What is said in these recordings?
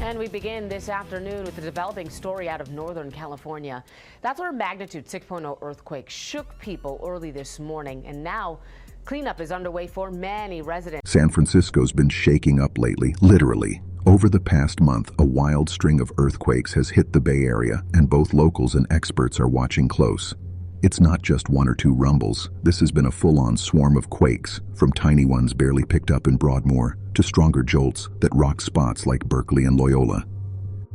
And we begin this afternoon with a developing story out of Northern California. That's where a magnitude 6.0 earthquake shook people early this morning, and now cleanup is underway for many residents. San Francisco's been shaking up lately, literally. Over the past month, a wild string of earthquakes has hit the Bay Area, and both locals and experts are watching close. It's not just one or two rumbles. This has been a full-on swarm of quakes, from tiny ones barely picked up in Broadmoor to stronger jolts that rock spots like Berkeley and Loyola.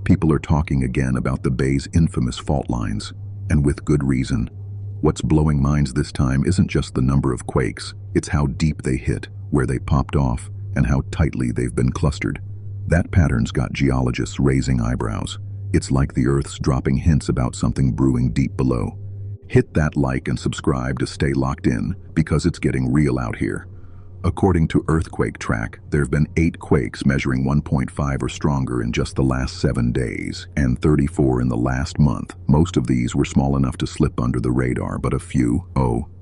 People are talking again about the Bay's infamous fault lines, and with good reason. What's blowing minds this time isn't just the number of quakes, it's how deep they hit, where they popped off, and how tightly they've been clustered. That pattern's got geologists raising eyebrows. It's like the Earth's dropping hints about something brewing deep below. Hit that like and subscribe to stay locked in, because it's getting real out here. According to Earthquake Track, there have been 8 quakes measuring 1.5 or stronger in just the last 7 days, and 34 in the last month. Most of these were small enough to slip under the radar, but a few,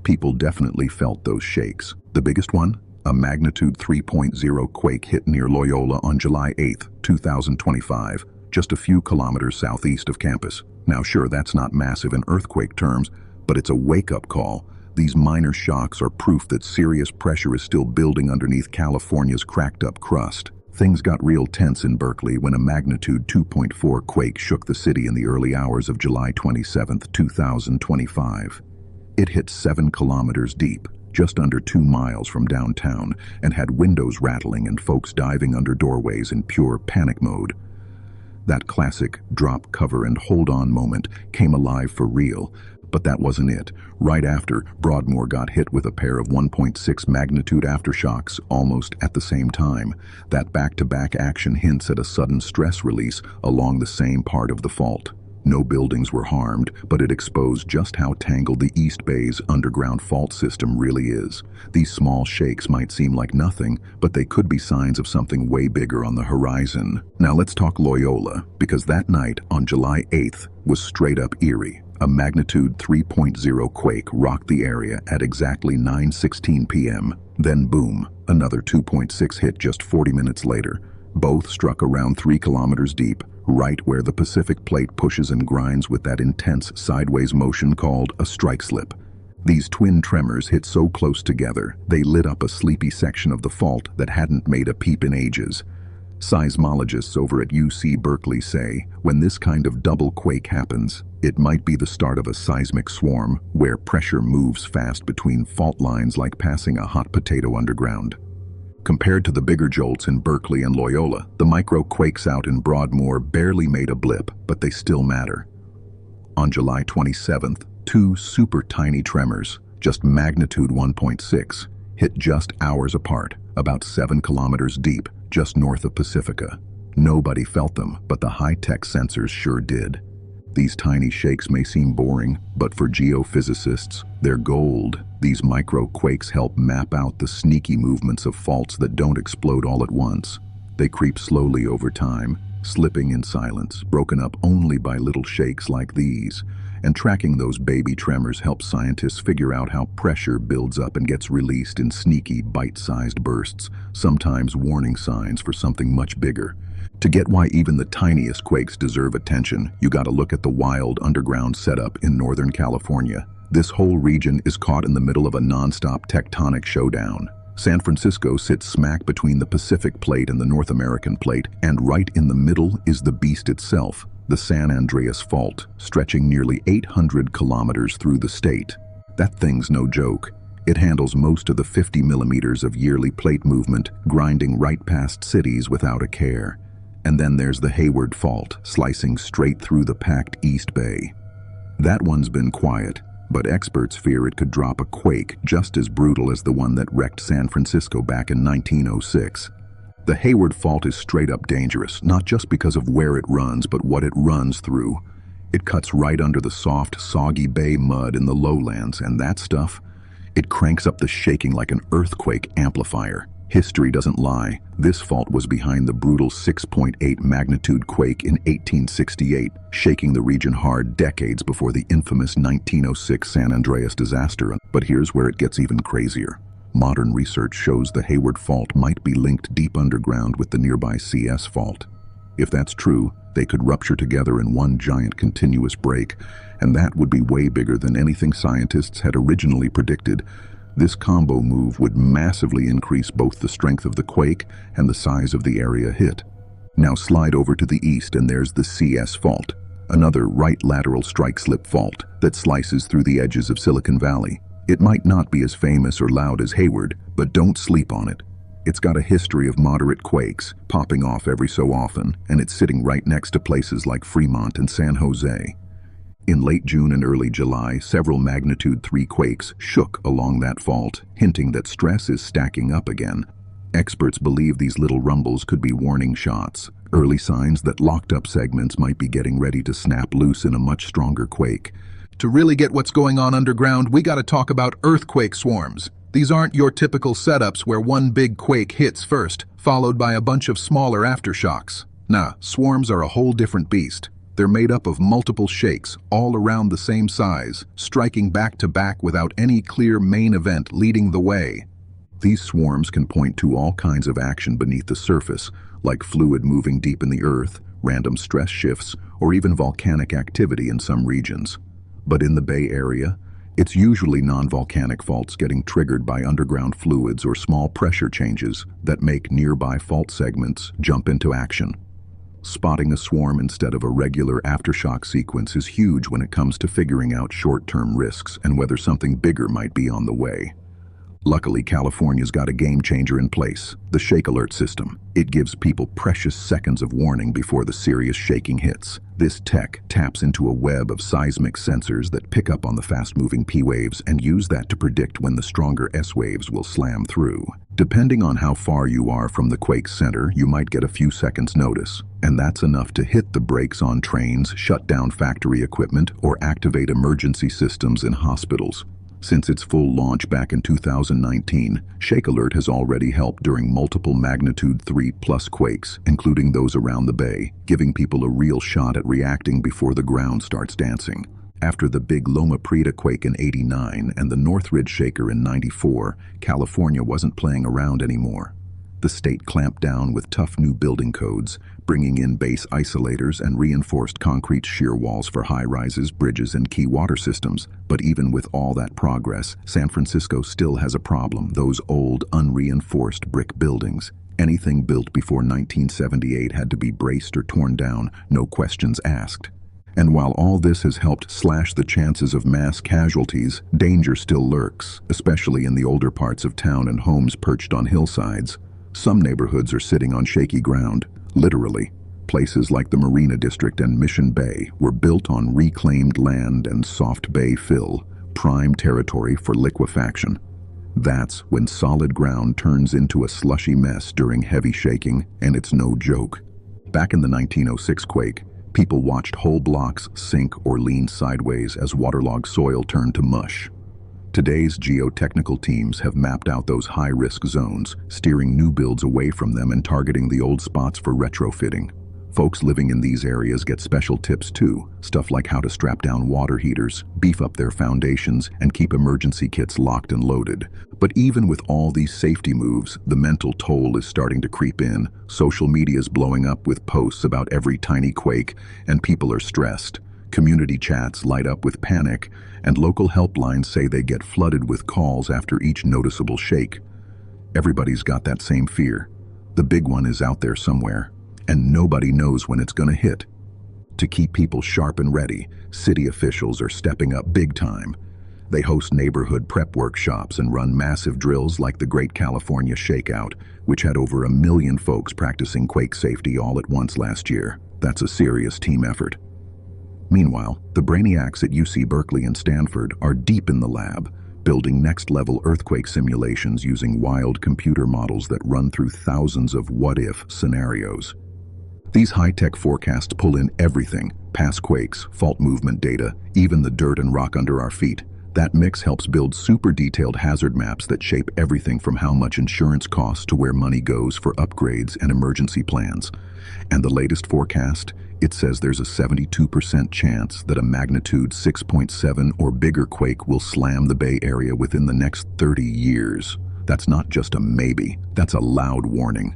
people definitely felt those shakes. The biggest one? A magnitude 3.0 quake hit near Loyola on July 8, 2025, just a few kilometers southeast of campus. Now sure, that's not massive in earthquake terms, but it's a wake-up call. These minor shocks are proof that serious pressure is still building underneath California's cracked-up crust. Things got real tense in Berkeley when a magnitude 2.4 quake shook the city in the early hours of July 27, 2025. It hit 7 kilometers deep, just under 2 miles from downtown, and had windows rattling and folks diving under doorways in pure panic mode. That classic drop, cover, and hold on moment came alive for real. But that wasn't it. Right after, Broadmoor got hit with a pair of 1.6 magnitude aftershocks almost at the same time. That back-to-back action hints at a sudden stress release along the same part of the fault. No buildings were harmed, but it exposed just how tangled the East Bay's underground fault system really is. These small shakes might seem like nothing, but they could be signs of something way bigger on the horizon. Now let's talk Loyola, because that night on July 8th was straight up eerie. A magnitude 3.0 quake rocked the area at exactly 9:16 p.m. Then boom, another 2.6 hit just 40 minutes later. Both struck around 3 kilometers deep, right where the Pacific plate pushes and grinds with that intense sideways motion called a strike slip. These twin tremors hit so close together, they lit up a sleepy section of the fault that hadn't made a peep in ages. Seismologists over at UC Berkeley say, when this kind of double quake happens, it might be the start of a seismic swarm where pressure moves fast between fault lines like passing a hot potato underground. Compared to the bigger jolts in Berkeley and Loyola, the micro quakes out in Broadmoor barely made a blip, but they still matter. On July 27th, 2 super tiny tremors, just magnitude 1.6, hit just hours apart, about 7 kilometers deep, just north of Pacifica. Nobody felt them, but the high-tech sensors sure did. These tiny shakes may seem boring, but for geophysicists, they're gold. These micro-quakes help map out the sneaky movements of faults that don't explode all at once. They creep slowly over time, slipping in silence, broken up only by little shakes like these. And tracking those baby tremors helps scientists figure out how pressure builds up and gets released in sneaky, bite-sized bursts, sometimes warning signs for something much bigger. To get why even the tiniest quakes deserve attention, you gotta look at the wild underground setup in Northern California. This whole region is caught in the middle of a non-stop tectonic showdown. San Francisco sits smack between the Pacific Plate and the North American Plate, and right in the middle is the beast itself, the San Andreas Fault, stretching nearly 800 kilometers through the state. That thing's no joke. It handles most of the 50 millimeters of yearly plate movement, grinding right past cities without a care. And then there's the Hayward Fault, slicing straight through the packed East Bay. That one's been quiet, but experts fear it could drop a quake just as brutal as the one that wrecked San Francisco back in 1906. The Hayward Fault is straight up dangerous, not just because of where it runs, but what it runs through. It cuts right under the soft, soggy bay mud in the lowlands, and that stuff, it cranks up the shaking like an earthquake amplifier. History doesn't lie. This fault was behind the brutal 6.8 magnitude quake in 1868, shaking the region hard decades before the infamous 1906 San Andreas disaster. But here's where it gets even crazier. Modern research shows the Hayward Fault might be linked deep underground with the nearby CS Fault. If that's true, they could rupture together in one giant continuous break, and that would be way bigger than anything scientists had originally predicted. This combo move would massively increase both the strength of the quake and the size of the area hit. Now slide over to the east and there's the CS Fault, another right lateral strike-slip fault that slices through the edges of Silicon Valley. It might not be as famous or loud as Hayward, but don't sleep on it. It's got a history of moderate quakes, popping off every so often, and it's sitting right next to places like Fremont and San Jose. In late June and early July, several magnitude 3 quakes shook along that fault, hinting that stress is stacking up again. Experts believe these little rumbles could be warning shots, early signs that locked-up segments might be getting ready to snap loose in a much stronger quake. To really get what's going on underground, we gotta talk about earthquake swarms. These aren't your typical setups where one big quake hits first, followed by a bunch of smaller aftershocks. Nah, swarms are a whole different beast. They're made up of multiple shakes, all around the same size, striking back to back without any clear main event leading the way. These swarms can point to all kinds of action beneath the surface, like fluid moving deep in the earth, random stress shifts, or even volcanic activity in some regions. But in the Bay Area, it's usually non-volcanic faults getting triggered by underground fluids or small pressure changes that make nearby fault segments jump into action. Spotting a swarm instead of a regular aftershock sequence is huge when it comes to figuring out short-term risks and whether something bigger might be on the way. Luckily, California's got a game-changer in place, the Shake Alert system. It gives people precious seconds of warning before the serious shaking hits. This tech taps into a web of seismic sensors that pick up on the fast-moving P waves and use that to predict when the stronger S waves will slam through. Depending on how far you are from the quake center, you might get a few seconds notice, and that's enough to hit the brakes on trains, shut down factory equipment, or activate emergency systems in hospitals. Since its full launch back in 2019, Shake Alert has already helped during multiple magnitude 3+ quakes, including those around the Bay, giving people a real shot at reacting before the ground starts dancing. After the big Loma Prieta quake in '89 and the Northridge shaker in '94, California wasn't playing around anymore. The state clamped down with tough new building codes, bringing in base isolators and reinforced concrete shear walls for high-rises, bridges, and key water systems. But even with all that progress, San Francisco still has a problem: those old, unreinforced brick buildings. Anything built before 1978 had to be braced or torn down, no questions asked. And while all this has helped slash the chances of mass casualties, danger still lurks, especially in the older parts of town and homes perched on hillsides. Some neighborhoods are sitting on shaky ground, literally. Places like the Marina District and Mission Bay were built on reclaimed land and soft bay fill, prime territory for liquefaction. That's when solid ground turns into a slushy mess during heavy shaking, and it's no joke. Back in the 1906 quake, people watched whole blocks sink or lean sideways as waterlogged soil turned to mush. Today's geotechnical teams have mapped out those high-risk zones, steering new builds away from them and targeting the old spots for retrofitting. Folks living in these areas get special tips too, stuff like how to strap down water heaters, beef up their foundations, and keep emergency kits locked and loaded. But even with all these safety moves, the mental toll is starting to creep in. Social media's blowing up with posts about every tiny quake, and people are stressed. Community chats light up with panic, and local helplines say they get flooded with calls after each noticeable shake. Everybody's got that same fear. The big one is out there somewhere, and nobody knows when it's gonna hit. To keep people sharp and ready, city officials are stepping up big time. They host neighborhood prep workshops and run massive drills like the Great California Shakeout, which had over 1 million folks practicing quake safety all at once last year. That's a serious team effort. Meanwhile, the brainiacs at UC Berkeley and Stanford are deep in the lab, building next-level earthquake simulations using wild computer models that run through thousands of what-if scenarios. These high-tech forecasts pull in everything: past quakes, fault movement data, even the dirt and rock under our feet. That mix helps build super detailed hazard maps that shape everything from how much insurance costs to where money goes for upgrades and emergency plans. And the latest forecast? It says there's a 72% chance that a magnitude 6.7 or bigger quake will slam the Bay Area within the next 30 years. That's not just a maybe, that's a loud warning.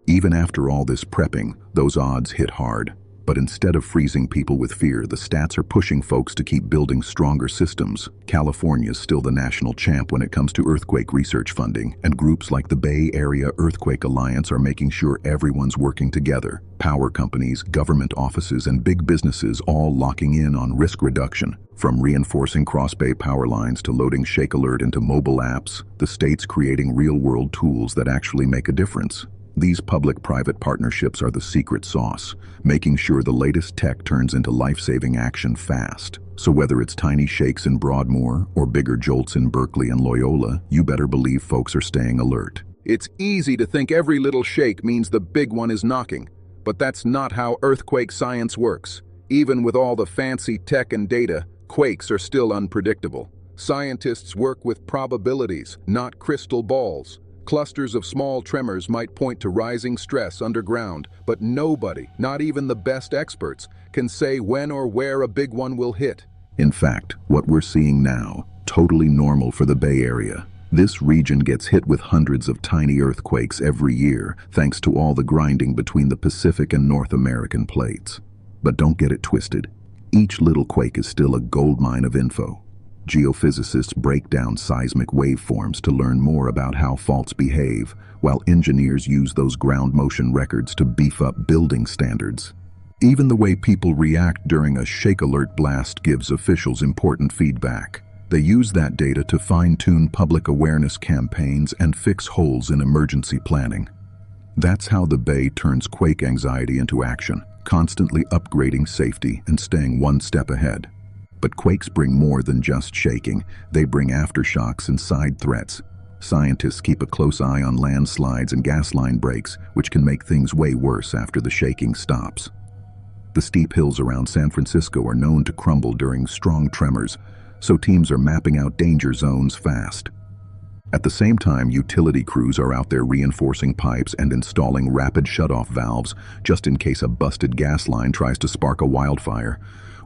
Even after all this prepping, those odds hit hard. But instead of freezing people with fear, the stats are pushing folks to keep building stronger systems. California's still the national champ when it comes to earthquake research funding, and groups like the Bay Area Earthquake Alliance are making sure everyone's working together. Power companies, government offices, and big businesses all locking in on risk reduction. From reinforcing cross-bay power lines to loading Shake Alert into mobile apps, the state's creating real-world tools that actually make a difference. These public-private partnerships are the secret sauce, making sure the latest tech turns into life-saving action fast. So whether it's tiny shakes in Broadmoor or bigger jolts in Berkeley and Loyola, you better believe folks are staying alert. It's easy to think every little shake means the big one is knocking, but that's not how earthquake science works. Even with all the fancy tech and data, quakes are still unpredictable. Scientists work with probabilities, not crystal balls. Clusters of small tremors might point to rising stress underground, but nobody, not even the best experts, can say when or where a big one will hit. In fact, what we're seeing now, totally normal for the Bay Area. This region gets hit with hundreds of tiny earthquakes every year, thanks to all the grinding between the Pacific and North American plates. But don't get it twisted. Each little quake is still a goldmine of info. Geophysicists break down seismic waveforms to learn more about how faults behave, while engineers use those ground motion records to beef up building standards. Even the way people react during a Shake Alert blast gives officials important feedback. They use that data to fine-tune public awareness campaigns and fix holes in emergency planning. That's how the Bay turns quake anxiety into action, constantly upgrading safety and staying one step ahead. But quakes bring more than just shaking. They bring aftershocks and side threats. Scientists keep a close eye on landslides and gas line breaks, which can make things way worse after the shaking stops. The steep hills around San Francisco are known to crumble during strong tremors, so teams are mapping out danger zones fast. At the same time, utility crews are out there reinforcing pipes and installing rapid shutoff valves just in case a busted gas line tries to spark a wildfire.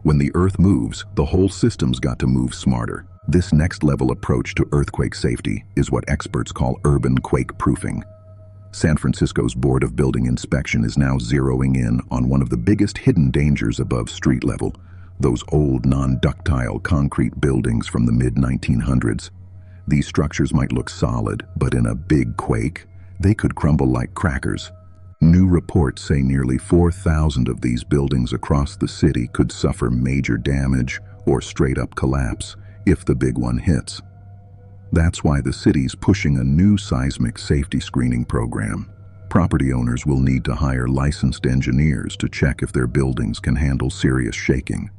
When the earth moves, the whole system's got to move smarter. This next-level approach to earthquake safety is what experts call urban quake proofing. San Francisco's Board of Building Inspection is now zeroing in on one of the biggest hidden dangers above street level, those old non-ductile concrete buildings from the mid-1900s. These structures might look solid, but in a big quake, they could crumble like crackers. New reports say nearly 4,000 of these buildings across the city could suffer major damage or straight-up collapse if the big one hits. That's why the city's pushing a new seismic safety screening program. Property owners will need to hire licensed engineers to check if their buildings can handle serious shaking.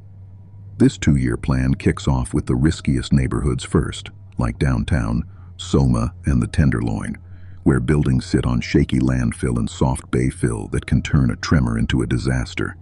This 2-year plan kicks off with the riskiest neighborhoods first, like downtown, Soma, and the Tenderloin, where buildings sit on shaky landfill and soft bay fill that can turn a tremor into a disaster.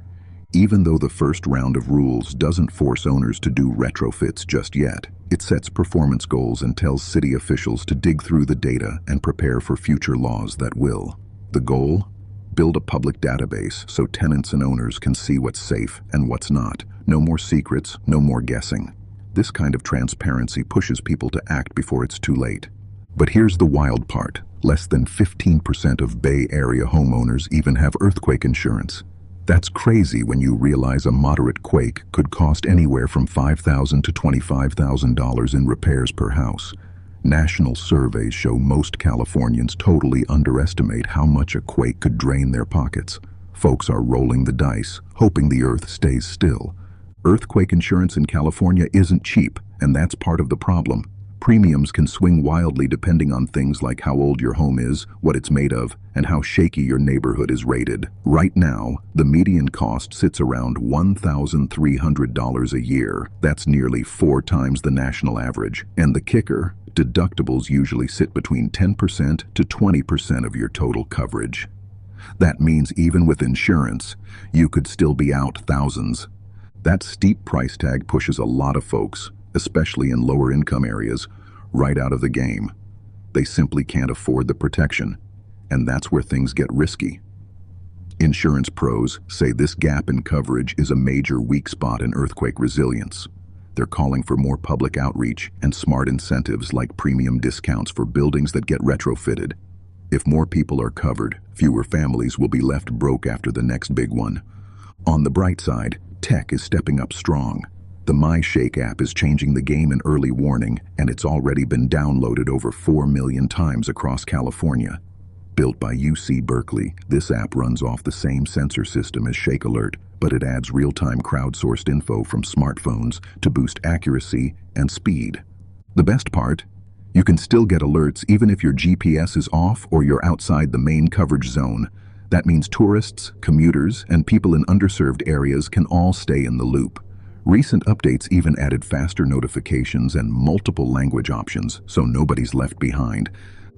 Even though the first round of rules doesn't force owners to do retrofits just yet, it sets performance goals and tells city officials to dig through the data and prepare for future laws that will. The goal? Build a public database so tenants and owners can see what's safe and what's not. No more secrets, no more guessing. This kind of transparency pushes people to act before it's too late. But here's the wild part. Less than 15% of Bay Area homeowners even have earthquake insurance. That's crazy when you realize a moderate quake could cost anywhere from $5,000 to $25,000 in repairs per house. National surveys show most Californians totally underestimate how much a quake could drain their pockets. Folks are rolling the dice, hoping the earth stays still. Earthquake insurance in California isn't cheap, and that's part of the problem. Premiums can swing wildly depending on things like how old your home is, what it's made of, and how shaky your neighborhood is rated. Right now, the median cost sits around $1,300 a year. That's nearly 4 times the national average. And the kicker, deductibles usually sit between 10% to 20% of your total coverage. That means even with insurance, you could still be out thousands. That steep price tag pushes a lot of folks, especially in lower income areas, right out of the game. They simply can't afford the protection, and that's where things get risky. Insurance pros say this gap in coverage is a major weak spot in earthquake resilience. They're calling for more public outreach and smart incentives like premium discounts for buildings that get retrofitted. If more people are covered, fewer families will be left broke after the next big one. On the bright side, tech is stepping up strong. The MyShake app is changing the game in early warning, and it's already been downloaded over 4 million times across California. Built by UC Berkeley, this app runs off the same sensor system as Shake Alert, but it adds real-time crowdsourced info from smartphones to boost accuracy and speed. The best part? You can still get alerts even if your GPS is off or you're outside the main coverage zone. That means tourists, commuters, and people in underserved areas can all stay in the loop. Recent updates even added faster notifications and multiple language options, so nobody's left behind.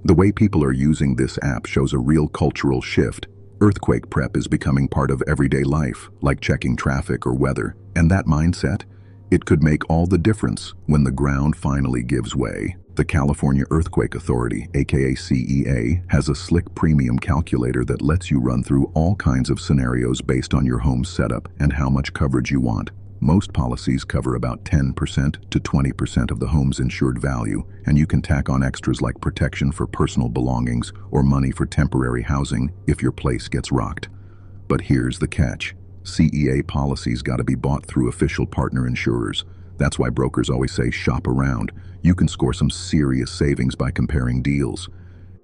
The way people are using this app shows a real cultural shift. Earthquake prep is becoming part of everyday life, like checking traffic or weather. And that mindset? It could make all the difference when the ground finally gives way. The California Earthquake Authority, aka CEA, has a slick premium calculator that lets you run through all kinds of scenarios based on your home's setup and how much coverage you want. Most policies cover about 10% to 20% of the home's insured value, and you can tack on extras like protection for personal belongings or money for temporary housing if your place gets rocked. But here's the catch. CEA policies gotta be bought through official partner insurers. That's why brokers always say shop around. You can score some serious savings by comparing deals.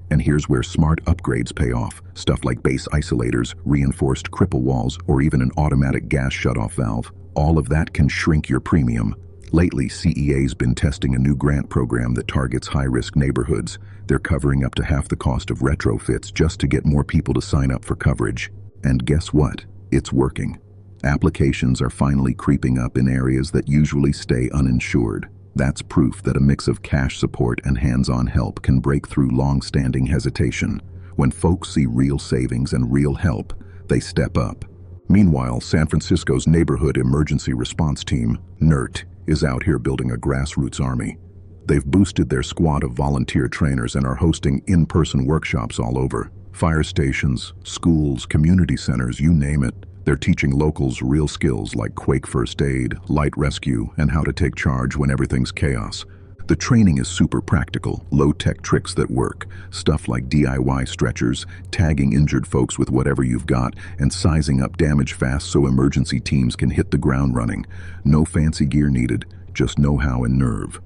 And here's where smart upgrades pay off. Stuff like base isolators, reinforced cripple walls, or even an automatic gas shutoff valve. All of that can shrink your premium. Lately, CEA's been testing a new grant program that targets high-risk neighborhoods. They're covering up to half the cost of retrofits just to get more people to sign up for coverage. And guess what? It's working. Applications are finally creeping up in areas that usually stay uninsured. That's proof that a mix of cash support and hands-on help can break through long-standing hesitation. When folks see real savings and real help, they step up. Meanwhile, San Francisco's Neighborhood Emergency Response Team, NERT, is out here building a grassroots army. They've boosted their squad of volunteer trainers and are hosting in-person workshops all over. Fire stations, schools, community centers, you name it. They're teaching locals real skills like Quake first aid, light rescue, and how to take charge when everything's chaos. The training is super practical, low-tech tricks that work. Stuff like DIY stretchers, tagging injured folks with whatever you've got, and sizing up damage fast so emergency teams can hit the ground running. No fancy gear needed, just know-how and nerve.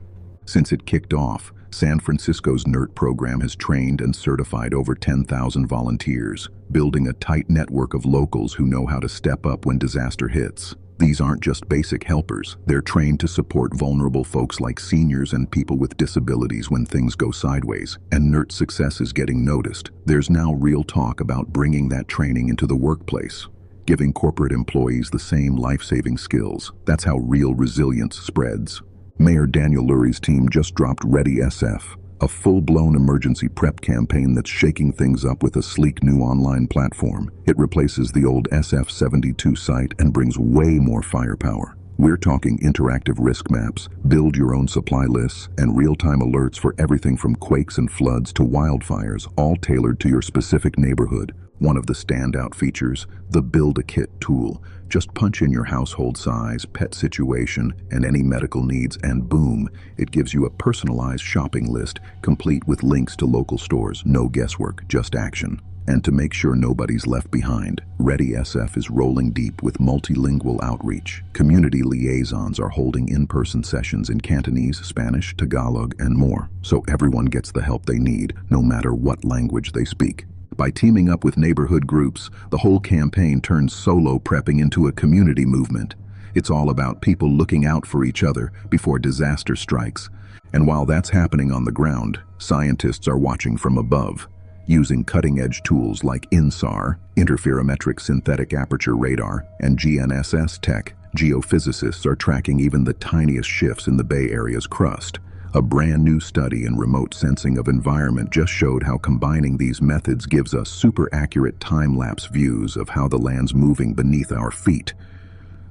Since it kicked off, San Francisco's NERT program has trained and certified over 10,000 volunteers, building a tight network of locals who know how to step up when disaster hits. These aren't just basic helpers. They're trained to support vulnerable folks like seniors and people with disabilities when things go sideways. And NERT's success is getting noticed. There's now real talk about bringing that training into the workplace, giving corporate employees the same life-saving skills. That's how real resilience spreads. Mayor Daniel Lurie's team just dropped Ready SF, a full-blown emergency prep campaign that's shaking things up with a sleek new online platform. It replaces the old SF72 site and brings way more firepower. We're talking interactive risk maps, build your own supply lists, and real-time alerts for everything from quakes and floods to wildfires, all tailored to your specific neighborhood. One of the standout features, the Build-A-Kit tool. Just punch in your household size, pet situation, and any medical needs, and boom, it gives you a personalized shopping list, complete with links to local stores. No guesswork, just action. And to make sure nobody's left behind, Ready SF is rolling deep with multilingual outreach. Community liaisons are holding in-person sessions in Cantonese, Spanish, Tagalog, and more, so everyone gets the help they need, no matter what language they speak. By teaming up with neighborhood groups, the whole campaign turns solo prepping into a community movement. It's all about people looking out for each other before disaster strikes. And while that's happening on the ground, scientists are watching from above. Using cutting-edge tools like INSAR, interferometric synthetic aperture radar, and GNSS tech, geophysicists are tracking even the tiniest shifts in the Bay Area's crust. A brand new study in remote sensing of environment just showed how combining these methods gives us super accurate time-lapse views of how the land's moving beneath our feet.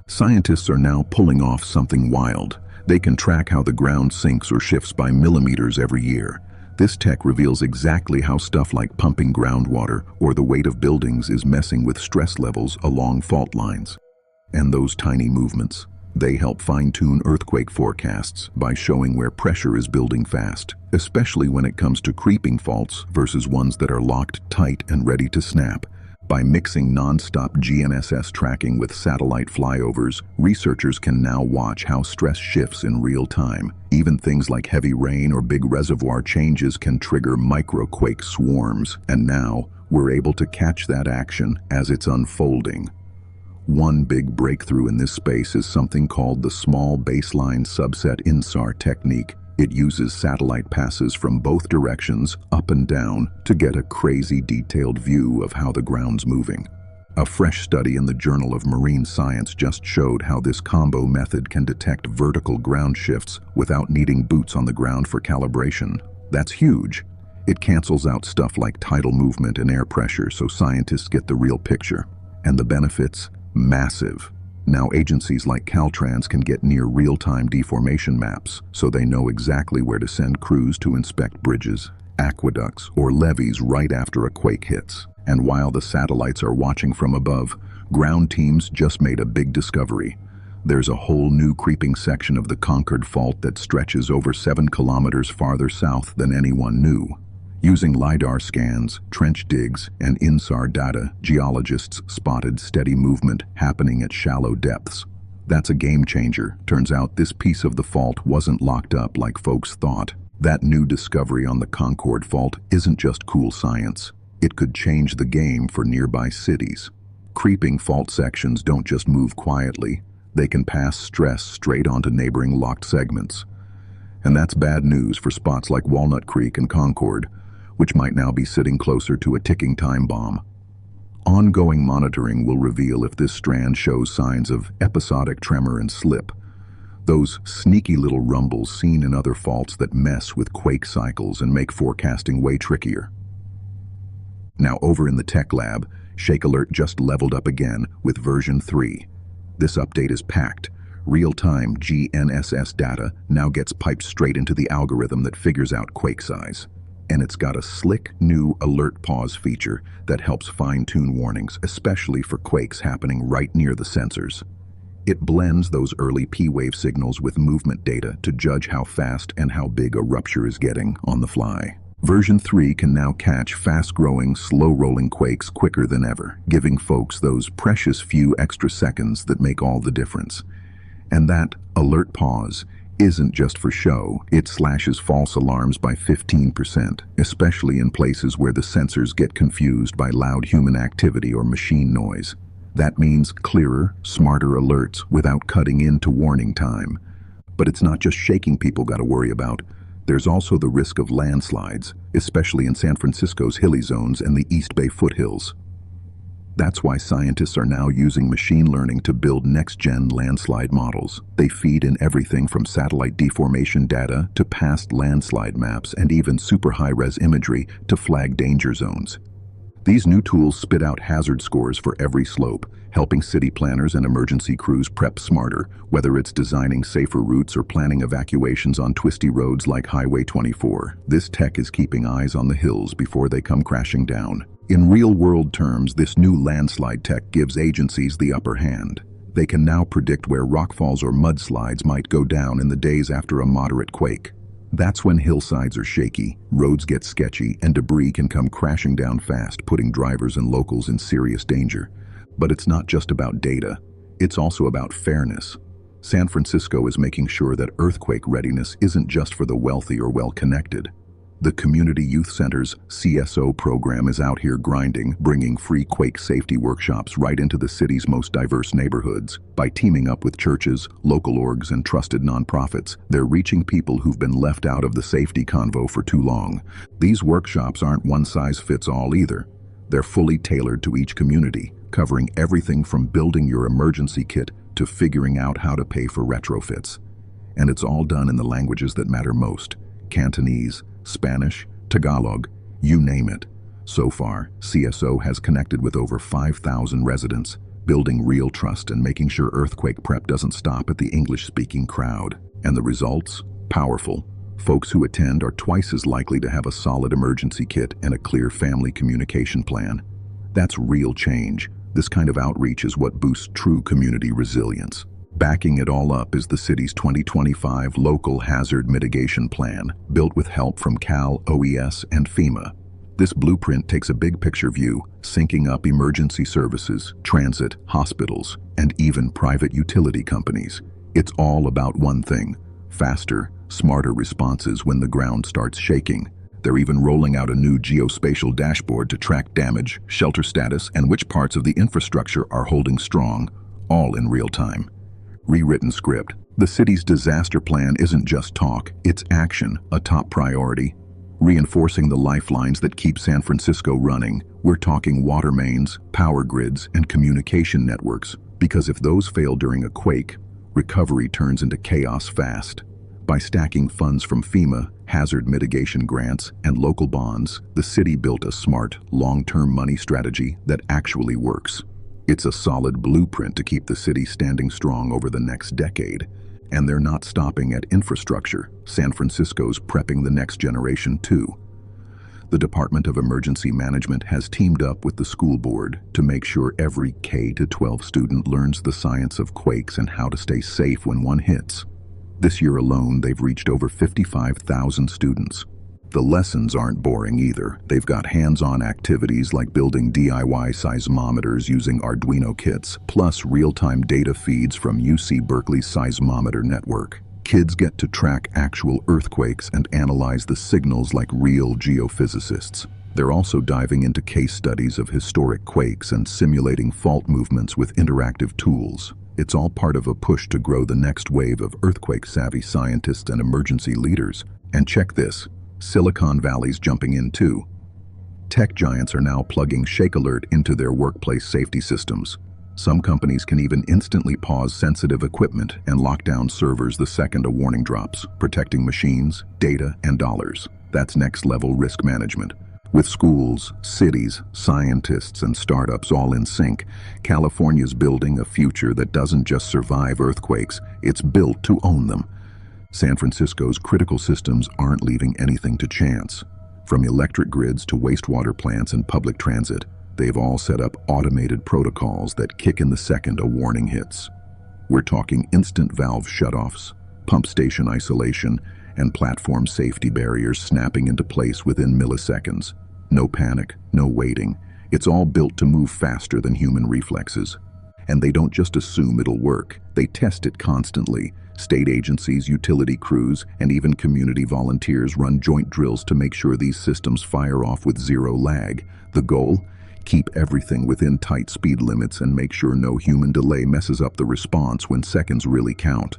Scientists are now pulling off something wild. They can track how the ground sinks or shifts by millimeters every year. This tech reveals exactly how stuff like pumping groundwater or the weight of buildings is messing with stress levels along fault lines. And those tiny movements, They help fine-tune earthquake forecasts by showing where pressure is building fast, especially when it comes to creeping faults versus ones that are locked tight and ready to snap. By mixing non-stop GNSS tracking with satellite flyovers, researchers can now watch how stress shifts in real time. Even things like heavy rain or big reservoir changes can trigger microquake swarms, and now we're able to catch that action as it's unfolding. One big breakthrough in this space is something called the small baseline subset INSAR technique. It uses satellite passes from both directions, up and down, to get a crazy detailed view of how the ground's moving. A fresh study in the Journal of Marine Science just showed how this combo method can detect vertical ground shifts without needing boots on the ground for calibration. That's huge. It cancels out stuff like tidal movement and air pressure, so scientists get the real picture. And the benefits? Massive. Now agencies like Caltrans can get near real-time deformation maps, so they know exactly where to send crews to inspect bridges, aqueducts, or levees right after a quake hits. And while the satellites are watching from above, ground teams just made a big discovery. There's a whole new creeping section of the Concord Fault that stretches over 7 kilometers farther south than anyone knew. Using LiDAR scans, trench digs, and INSAR data, geologists spotted steady movement happening at shallow depths. That's a game changer. Turns out this piece of the fault wasn't locked up like folks thought. That new discovery on the Concord Fault isn't just cool science. It could change the game for nearby cities. Creeping fault sections don't just move quietly. They can pass stress straight onto neighboring locked segments. And that's bad news for spots like Walnut Creek and Concord, which might now be sitting closer to a ticking time bomb. Ongoing monitoring will reveal if this strand shows signs of episodic tremor and slip, those sneaky little rumbles seen in other faults that mess with quake cycles and make forecasting way trickier. Now over in the tech lab, Shake Alert just leveled up again with version 3. This update is packed. Real-time GNSS data now gets piped straight into the algorithm that figures out quake size. And it's got a slick new alert pause feature that helps fine-tune warnings, especially for quakes happening right near the sensors. It blends those early P-wave signals with movement data to judge how fast and how big a rupture is getting on the fly. Version 3 can now catch fast-growing, slow-rolling quakes quicker than ever, giving folks those precious few extra seconds that make all the difference. And that alert pause isn't just for show. It slashes false alarms by 15%, especially in places where the sensors get confused by loud human activity or machine noise. That means clearer, smarter alerts without cutting into warning time. But it's not just shaking people got to worry about. There's also the risk of landslides, especially in San Francisco's hilly zones and the East Bay foothills. That's why scientists are now using machine learning to build next-gen landslide models. They feed in everything from satellite deformation data to past landslide maps and even super high-res imagery to flag danger zones. These new tools spit out hazard scores for every slope, helping city planners and emergency crews prep smarter, whether it's designing safer routes or planning evacuations on twisty roads like Highway 24. This tech is keeping eyes on the hills before they come crashing down. In real-world terms, this new landslide tech gives agencies the upper hand. They can now predict where rockfalls or mudslides might go down in the days after a moderate quake. That's when hillsides are shaky, roads get sketchy, and debris can come crashing down fast, putting drivers and locals in serious danger. But it's not just about data. It's also about fairness. San Francisco is making sure that earthquake readiness isn't just for the wealthy or well-connected. The Community Youth Center's CSO program is out here grinding, bringing free quake safety workshops right into the city's most diverse neighborhoods. By teaming up with churches, local orgs, and trusted nonprofits, they're reaching people who've been left out of the safety convo for too long. These workshops aren't one-size-fits-all either. They're fully tailored to each community, covering everything from building your emergency kit to figuring out how to pay for retrofits. And it's all done in the languages that matter most: Cantonese, Spanish, Tagalog, you name it. So far, CSO has connected with over 5,000 residents, building real trust and making sure earthquake prep doesn't stop at the English-speaking crowd. And the results? Powerful. Folks who attend are twice as likely to have a solid emergency kit and a clear family communication plan. That's real change. This kind of outreach is what boosts true community resilience. Backing it all up is the city's 2025 Local Hazard Mitigation Plan, built with help from Cal, OES, and FEMA. This blueprint takes a big-picture view, syncing up emergency services, transit, hospitals, and even private utility companies. It's all about one thing: faster, smarter responses when the ground starts shaking. They're even rolling out a new geospatial dashboard to track damage, shelter status, and which parts of the infrastructure are holding strong, all in real time. Rewritten script. The city's disaster plan isn't just talk, it's action, a top priority. Reinforcing the lifelines that keep San Francisco running, we're talking water mains, power grids, and communication networks, because if those fail during a quake, recovery turns into chaos fast. By stacking funds from FEMA, hazard mitigation grants, and local bonds, the city built a smart, long-term money strategy that actually works. It's a solid blueprint to keep the city standing strong over the next decade. And they're not stopping at infrastructure. San Francisco's prepping the next generation too. The Department of Emergency Management has teamed up with the school board to make sure every K-12 student learns the science of quakes and how to stay safe when one hits. This year alone, they've reached over 55,000 students. The lessons aren't boring either. They've got hands-on activities like building DIY seismometers using Arduino kits, plus real-time data feeds from UC Berkeley's seismometer network. Kids get to track actual earthquakes and analyze the signals like real geophysicists. They're also diving into case studies of historic quakes and simulating fault movements with interactive tools. It's all part of a push to grow the next wave of earthquake-savvy scientists and emergency leaders. And check this. Silicon Valley's jumping in too. Tech giants are now plugging Shake Alert into their workplace safety systems. Some companies can even instantly pause sensitive equipment and lock down servers the second a warning drops, protecting machines, data, and dollars. That's next-level risk management. With schools, cities, scientists, and startups all in sync, California's building a future that doesn't just survive earthquakes, it's built to own them. San Francisco's critical systems aren't leaving anything to chance. From electric grids to wastewater plants and public transit, they've all set up automated protocols that kick in the second a warning hits. We're talking instant valve shutoffs, pump station isolation, and platform safety barriers snapping into place within milliseconds. No panic, no waiting. It's all built to move faster than human reflexes. And they don't just assume it'll work, they test it constantly. State agencies, utility crews, and even community volunteers run joint drills to make sure these systems fire off with zero lag. The goal? Keep everything within tight speed limits and make sure no human delay messes up the response when seconds really count.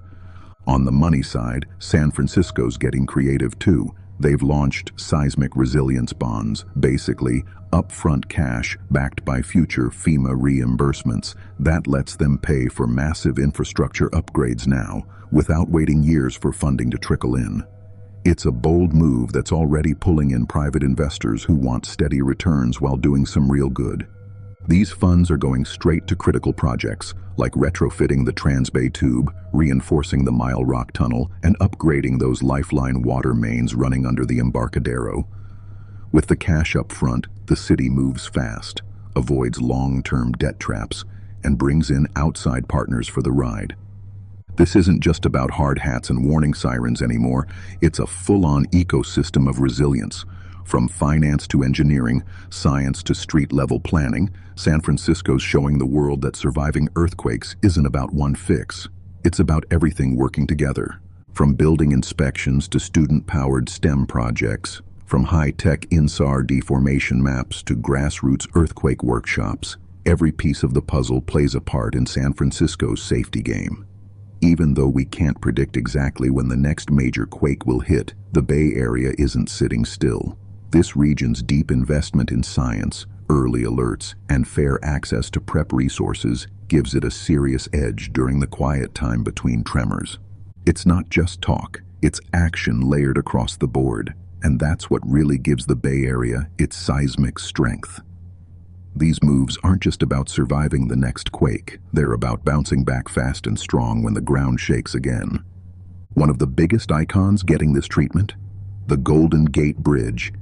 On the money side, San Francisco's getting creative too. They've launched seismic resilience bonds, basically upfront cash backed by future FEMA reimbursements. That lets them pay for massive infrastructure upgrades now, without waiting years for funding to trickle in. It's a bold move that's already pulling in private investors who want steady returns while doing some real good. These funds are going straight to critical projects, like retrofitting the Transbay Tube, reinforcing the Mile Rock Tunnel, and upgrading those lifeline water mains running under the Embarcadero. With the cash up front, the city moves fast, avoids long-term debt traps, and brings in outside partners for the ride. This isn't just about hard hats and warning sirens anymore, it's a full-on ecosystem of resilience. From finance to engineering, science to street-level planning, San Francisco's showing the world that surviving earthquakes isn't about one fix. It's about everything working together. From building inspections to student-powered STEM projects, from high-tech INSAR deformation maps to grassroots earthquake workshops, every piece of the puzzle plays a part in San Francisco's safety game. Even though we can't predict exactly when the next major quake will hit, the Bay Area isn't sitting still. This region's deep investment in science, early alerts, and fair access to prep resources gives it a serious edge during the quiet time between tremors. It's not just talk, it's action layered across the board, and that's what really gives the Bay Area its seismic strength. These moves aren't just about surviving the next quake, they're about bouncing back fast and strong when the ground shakes again. One of the biggest icons getting this treatment? The Golden Gate Bridge.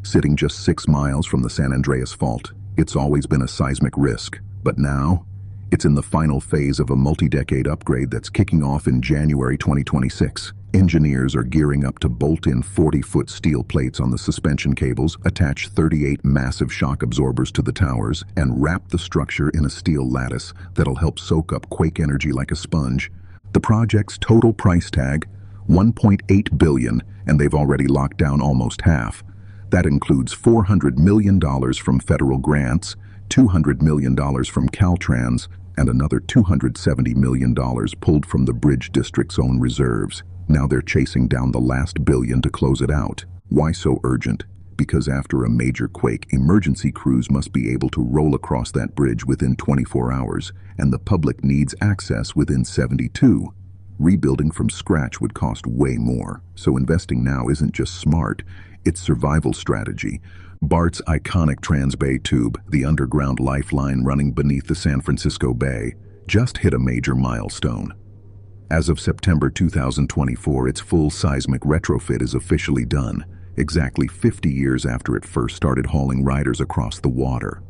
Sitting just 6 miles from the San Andreas Fault, it's always been a seismic risk, but now, It's in the final phase of a multi-decade upgrade that's kicking off in January 2026. Engineers are gearing up to bolt in 40-foot steel plates on the suspension cables, attach 38 massive shock absorbers to the towers, and wrap the structure in a steel lattice that'll help soak up quake energy like a sponge. The project's total price tag, $1.8 billion, and they've already locked down almost half. That includes $400 million from federal grants, $200 million from Caltrans, and another $270 million pulled from the Bridge District's own reserves. Now they're chasing down the last billion to close it out. Why so urgent? Because after a major quake, emergency crews must be able to roll across that bridge within 24 hours, and the public needs access within 72. Rebuilding from scratch would cost way more, so investing now isn't just smart, it's survival strategy. BART's iconic Transbay Tube, the underground lifeline running beneath the San Francisco Bay, just hit a major milestone. As of September 2024, its full seismic retrofit is officially done, exactly 50 years after it first started hauling riders across the water.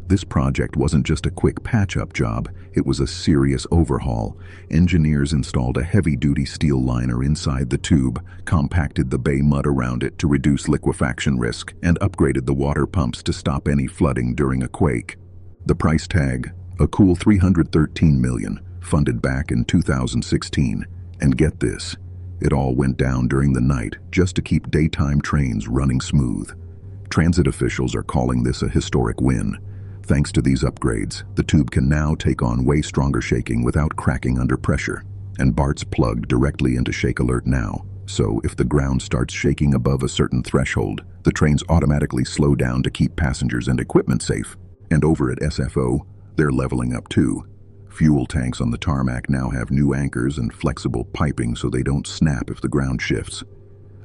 This project wasn't just a quick patch-up job, it was a serious overhaul. Engineers installed a heavy-duty steel liner inside the tube, compacted the bay mud around it to reduce liquefaction risk, and upgraded the water pumps to stop any flooding during a quake. The price tag, a cool $313 million, funded back in 2016. And get this, it all went down during the night just to keep daytime trains running smooth. Transit officials are calling this a historic win. Thanks to these upgrades, the tube can now take on way stronger shaking without cracking under pressure. And BART's plugged directly into Shake Alert now, so if the ground starts shaking above a certain threshold, the trains automatically slow down to keep passengers and equipment safe. And over at SFO, they're leveling up too. Fuel tanks on the tarmac now have new anchors and flexible piping so they don't snap if the ground shifts.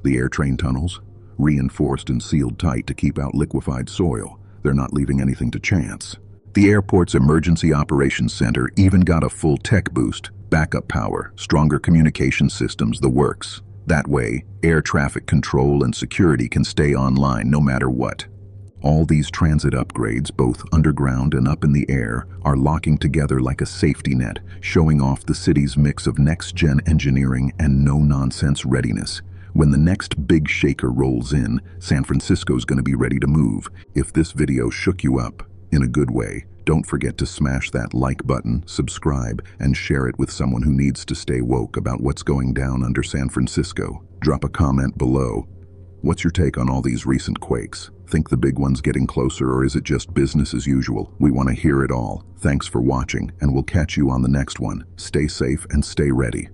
The air train tunnels, reinforced and sealed tight to keep out liquefied soil. They're not leaving anything to chance. The airport's Emergency Operations Center even got a full tech boost, backup power, stronger communication systems, the works. That way, air traffic control and security can stay online no matter what. All these transit upgrades, both underground and up in the air, are locking together like a safety net, showing off the city's mix of next-gen engineering and no-nonsense readiness. When the next big shaker rolls in, San Francisco's going to be ready to move. If this video shook you up, in a good way, don't forget to smash that like button, subscribe, and share it with someone who needs to stay woke about what's going down under San Francisco. Drop a comment below. What's your take on all these recent quakes? Think the big one's getting closer, or is it just business as usual? We want to hear it all. Thanks for watching, and we'll catch you on the next one. Stay safe and stay ready.